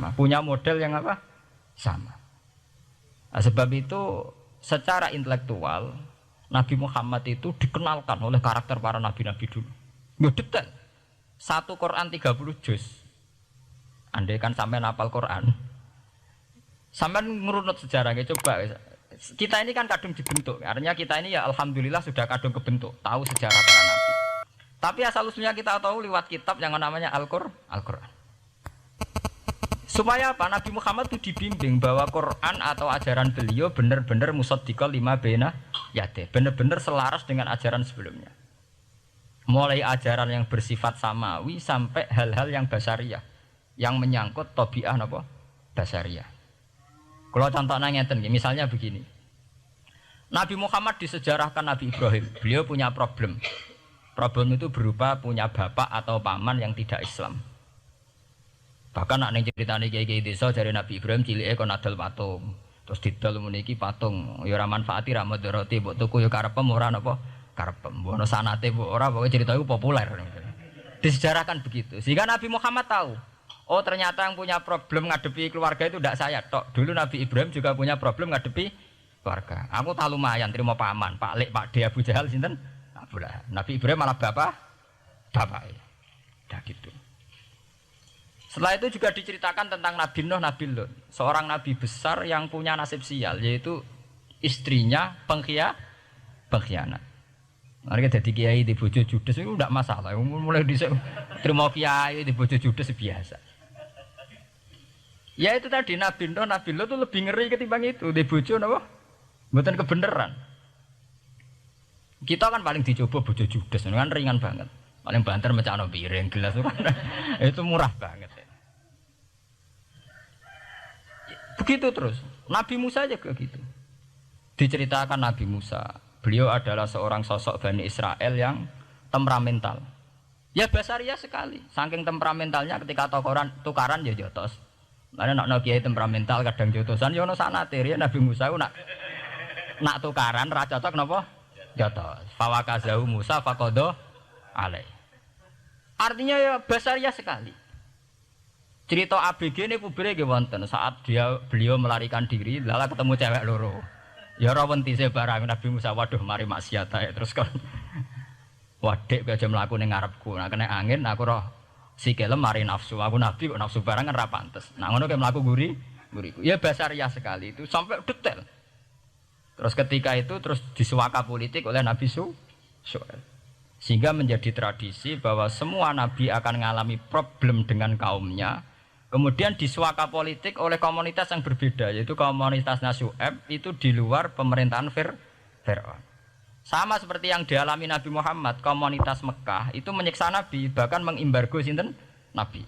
sama, punya model yang apa? Sama. Nah, sebab itu secara intelektual Nabi Muhammad itu dikenalkan oleh karakter para nabi-nabi dulu. Ya detail. Satu Quran 30 juz. Andai kan sampai hafal Quran. Sampai merunut sejarahnya coba. Kita ini kan kadung dibentuk. Artinya kita ini ya alhamdulillah sudah kadung kebentuk, tahu sejarah para nabi. Tapi asal usulnya kita tahu lewat kitab yang namanya Al-Qur'an. Supaya apa? Nabi Muhammad itu dibimbing bahwa Quran atau ajaran beliau benar-benar musaddiqal lima baina yadayhi, benar-benar selaras dengan ajaran sebelumnya. Mulai ajaran yang bersifat samawi sampai hal-hal yang basariyah, yang menyangkut tabiah napa? Basariyah. Kalau contohnya ngeten, misalnya begini. Nabi Muhammad disejarahkan Nabi Ibrahim, beliau punya problem. Problem itu berupa punya bapak atau paman yang tidak Islam. Bahkan nak ning ceritane kiai-kiai desa dari Nabi Ibrahim cilike kon adol patung. Terus didol meniki patung ya ora manfaati ra mudarati mbok tuku ya karepem ora napa karepem. Mbok ana sanate mbok ora pokoke cerita iku populer. Disejarahkan begitu. Sehingga Nabi Muhammad tahu, oh ternyata yang punya problem ngadepi keluarga itu tidak saya tok. Dulu Nabi Ibrahim juga punya problem ngadepi keluarga. Aku tak lumayan terima paman, Pak Lek, Pak De, Abu Jahal sinten? Abdullah. Nabi Ibrahim malah bapak. Dah gitu. Setelah itu juga diceritakan tentang Nabi Nuh, Nabi Lut, seorang nabi besar yang punya nasib sial, yaitu istrinya pengkhianat. Mereka jadi kiai di bojo judes itu tidak masalah. Mulai terima kiai di bojo judes biasa. Ya itu tadi Nabi Nuh, Nabi Lut itu lebih ngeri ketimbang itu di bojo napa? Mboten kebenaran. Kita kan paling dicoba bojo judes, kan ringan banget. Paling banter mecano piring gelas itu murah banget. Begitu terus. Nabi Musa juga gitu. Diceritakan Nabi Musa, beliau adalah seorang sosok Bani Israel yang temperamental. Ya basaria sekali. Saking temperamentalnya ketika tukaran ya jotos. Karena nak kiai temperamental kadang jotosan ya ono sanate ya Nabi Musa ku nak tukaran ra cocok napa? Jotos. Fawakazahu Musa faqada alai. Artinya ya basaria sekali. Cerita ABG ini publik wonten saat beliau melarikan diri, lala ketemu cewek loro. Ya ora wentise barang Nabi Musa, waduh mari maksiat ae terus kan. Wadek aja mlaku ning ngarepku. Nah kena angin aku roh sikile mari nafsu. Aku nabi kok nafsu barang kan ra pantes. Nah ngono kayak mlaku guriku. Ya basaria sekali itu sampai detail. Terus ketika itu terus disuaka politik oleh Nabi Syuaib. Sehingga menjadi tradisi bahwa semua nabi akan mengalami problem dengan kaumnya, kemudian disuaka politik oleh komunitas yang berbeda, yaitu komunitas Syuaib itu di luar pemerintahan Fir'aun. Sama seperti yang dialami Nabi Muhammad, komunitas Mekah itu menyiksa Nabi, bahkan mengimbargo sinten Nabi.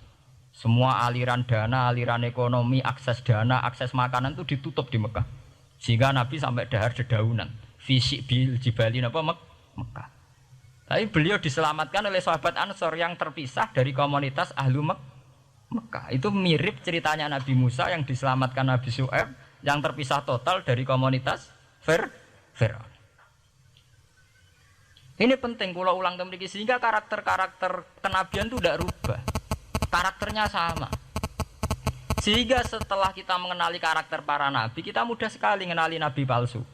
Semua aliran dana, aliran ekonomi, akses dana, akses makanan itu ditutup di Mekah. Sehingga Nabi sampai dahar dedaunan, fisik bil jibali napa Mekah. Tapi beliau diselamatkan oleh sahabat Ansor yang terpisah dari komunitas Ahlu Mekah. Itu mirip ceritanya Nabi Musa yang diselamatkan Nabi Syuaib yang terpisah total dari komunitas Fir'aun. Ini penting kalau ulang temriki sehingga karakter-karakter kenabian itu tidak rubah. Karakternya sama. Sehingga setelah kita mengenali karakter para nabi, kita mudah sekali mengenali nabi palsu.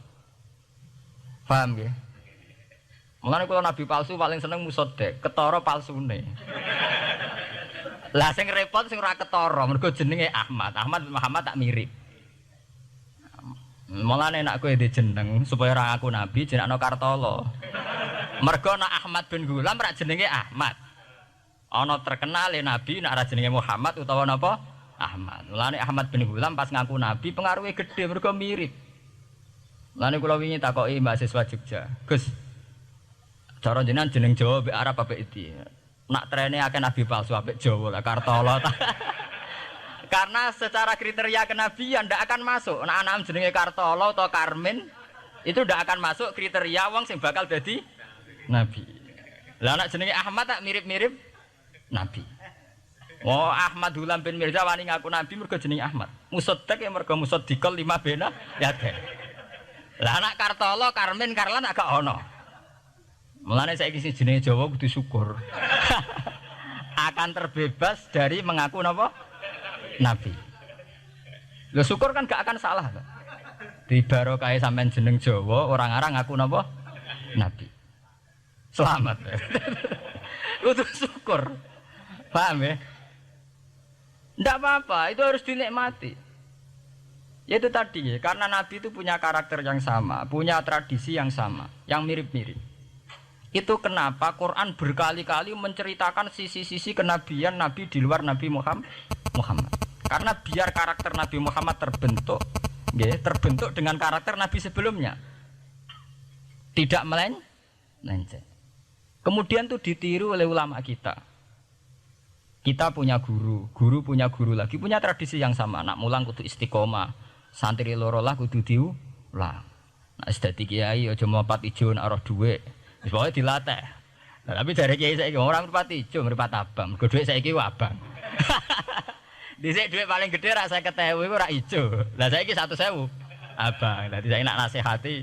Paham ya? Mulane kalau nabi palsu paling seneng musodek, ketara palsune. Lah sing repot sing ora ketara, mergo jenenge Ahmad. Ahmad Muhammad tak mirip. Mulane nek kowe dhe jeneng supaya ora ngaku nabi, jenengno Kartolo. Mergo nek Ahmad bin Gulam ora jenenge Ahmad. Ana terkenal nabi nek ora jenenge Muhammad utawa napa? Ahmad. Mulane Ahmad bin Gulam pas ngaku nabi pengaruhe gedhe mergo mirip. Mulane kula wingi takoki mahasiswa Jogja, Gus, cara jenengan jeneng Jawa mbek Arab apa iki? Nak trene akeh nabi palsu apik Jawa lah Kartolo. Karena secara kriteria kenabian ndak akan masuk. Nek anak jenenge Kartolo atau Karmin itu ndak akan masuk kriteria wong sing bakal dadi nabi. Lah anak jenenge Ahmad tak mirip-mirip nabi. Oh Ahmad Hulam bin Mirza wani ngaku nabi mergo jenenge Ahmad. Musaddiq ya mergo musaddiqal lima bena ya teh. Lah anak Kartolo, Karmin, Karlan agak ono. Mulane saiki sing jenenge Jawa kudu syukur. Akan terbebas dari mengaku napa? Nabi. Lho syukur kan gak akan salah. Di barokah sampean jeneng Jawa, orang Arab ngaku napa? Nabi. Selamat. Kudu syukur. Paham ya? Ndak apa-apa, itu harus dinikmati. Ya itu tadi ya, karena Nabi itu punya karakter yang sama, punya tradisi yang sama, yang mirip-mirip. Itu kenapa Quran berkali-kali menceritakan sisi-sisi kenabian Nabi di luar Nabi Muhammad. Karena biar karakter Nabi Muhammad terbentuk, ya, terbentuk dengan karakter Nabi sebelumnya. Tidak melenceng. Kemudian itu ditiru oleh ulama kita. Kita punya guru punya guru lagi, punya tradisi yang sama. Nak mulang kudu istiqomah, santri loro lah kudu diulang. Nak sedati kiai aja mripat ijo nak roh dhuwit. Wis pokoke dilatih. Nah, tapi dari kiai saiki orang mripat ijo, mripat abang. Mergo dhuwit saiki abang. Dhisik dhuwit paling gedhe rak 50.000 iku rak ijo. Lah saiki 100.000 abang. Dadi saiki nak nasihati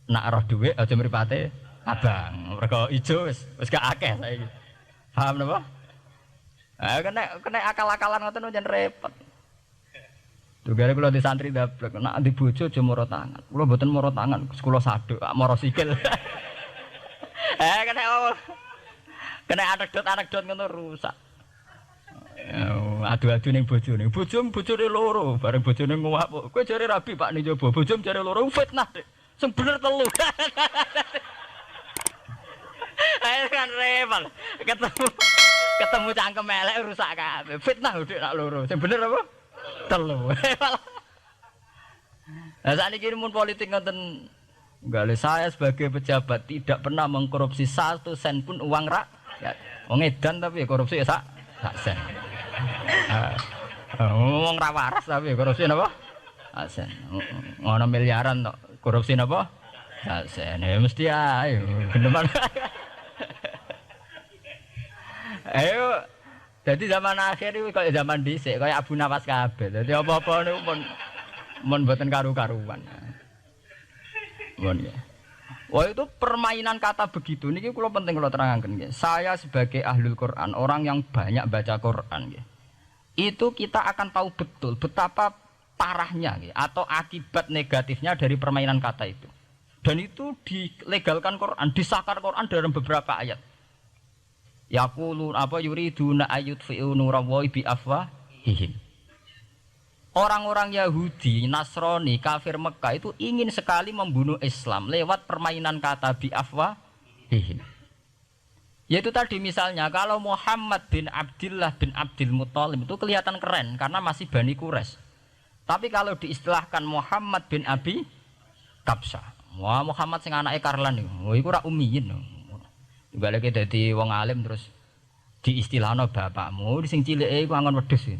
nak roh dhuwit aja mripate abang. Mergo ijo wis gak akeh saiki. Paham napa? Kena akal-akalan ngoten jan repot. Tugale kula di santri dablek, nek di bojo aja moro tangan. Kula mboten moro tangan, kula saduk, moro sikil. Kena anekdot ngono rusak. Adu-adu ning bojone. Bojone loro, bareng bojone nguwak. Kowe jare rabi Pak ning njaba, bojom jare loro fitnah, Dik. Sing bener telu. Ayo kan repot. Ketemu cangkem elek rusak kabeh. Fitnah udik nak loro. Sing bener apa? Telu. Lah sakniki mun politik ngoten nggale saya sebagai pejabat tidak pernah mengkorupsi 1 sen pun uang rakyat. Wong edan tapi ya korupsi ya sak sen. Wong ra waras tapi korupsi napa? Sak sen. Ngono miliaran tok. Korupsi napa? Sak sen. Ya mesti ae. Geneman. Ayo, jadi zaman akhir itu kayak zaman dhisik, kayak Abu Nawas kabeh. Jadi apa-apa niku mun mboten karu-karuan. Mun ya. Wah itu permainan kata begitu niki kula penting kula terangaken nggih. Saya sebagai ahlul Quran, orang yang banyak baca Quran nggih. Itu kita akan tahu betul betapa parahnya nggih atau akibat negatifnya dari permainan kata itu. Dan itu dilegalkan Quran, disahkan Quran dalam beberapa ayat. Yaqulun apa yuriduna ayutfi'u nurallahi bi afwahihim. Orang-orang Yahudi, Nasrani, kafir Mekah itu ingin sekali membunuh Islam lewat permainan kata bi afwahihim. Yaitu tadi misalnya kalau Muhammad bin Abdullah bin Abdul Muthalib itu kelihatan keren karena masih Bani Quraisy. Tapi kalau diistilahkan Muhammad bin Abi Kabsah, wah Muhammad sing anake Karlan niku, iku ora ummiyin. Balik dadi wong alim terus diistilahno bapakmu sing cilike iku angon wedhus.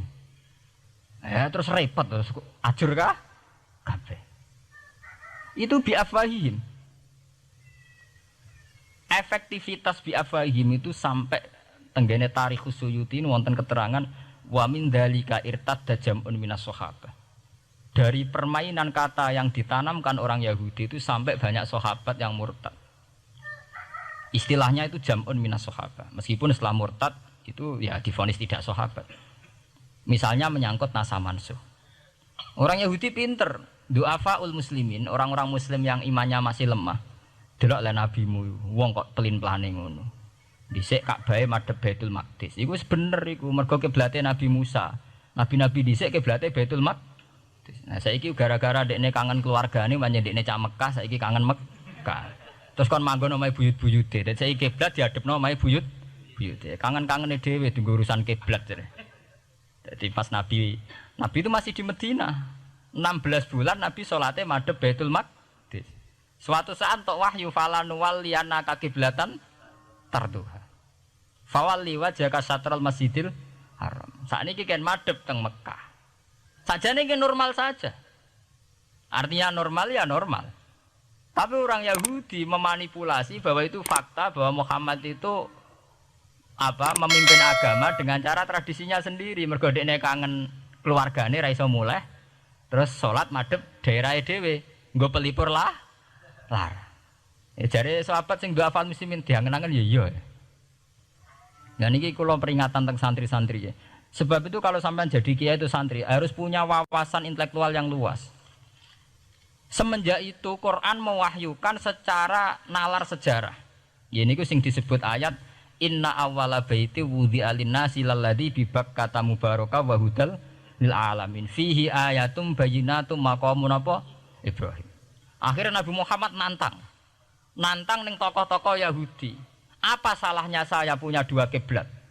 Ya terus repot terus ajur kah? Kabeh. Itu bi afwahihim. Efektivitas bi afwahihim itu sampai tenggene Tarikh Suyuti wonten keterangan wa min dzalika irtadda jam'un minas sahabah. Dari permainan kata yang ditanamkan orang Yahudi itu sampai banyak sahabat yang murtad. Istilahnya itu jam'un minas sahabah. Meskipun setelah murtad itu ya divonis tidak sahabat. Misalnya menyangkut nasa mansuh. Orang Yahudi pinter, du'afaul muslimin, orang-orang muslim yang imannya masih lemah. Delok le nabimu, wong kok pelin-pelane ngono. Dhisik Ka'bah madhep Baitul Maqdis. Iku wis bener iku, mergo kiblate Nabi Musa. Nabi-nabi dhisik kiblate Baitul Maqdis. Nah saiki gara-gara dekne kangen keluargane pancen dekne cak Mekah, saiki kangen Mekah. Terus kon manggon omahe buyut-buyute. Dadi saiki kiblat diadepno omahe buyute. Kangen-kangene dhewe tunggu urusan kiblat jare. Jadi pas Nabi itu masih di Medina. 16 bulan Nabi salate madhep Baitul Maqdis. Suatu saat tok wahyu falan walliyana kiblatan tarduha. Fawalli wajhaka satral Masjidil Haram. Sakniki kan madhep teng Mekah. Sajane ki normal saja. Artinya normal ya normal. Tapi orang Yahudi memanipulasi bahwa itu fakta bahwa Muhammad itu memimpin agama dengan cara tradisinya sendiri. Mergo dekne kangen keluargane ra iso muleh. Terus salat madhep daerahe dhewe, nggo pelipur lar. Ya jare sahabat sing du'afal muslimin diangen-angen ya iya. Lah niki kula peringatan teng santri-santri ya. Sebab itu kalau sampai jadi kiai itu santri harus punya wawasan intelektual yang luas. Semenjak itu Quran mewahyukan secara nalar sejarah. Ya ini sing disebut ayat inna awwala baiti wudi'a lin-nasi lalladzi bi Bakkata mubaraka wa hudal lil alamin fihi ayatum bayyinatum maqamun apa Ibrahim. Akhirnya Nabi Muhammad nantang ning tokoh-tokoh Yahudi. Apa salahnya saya punya dua kiblat?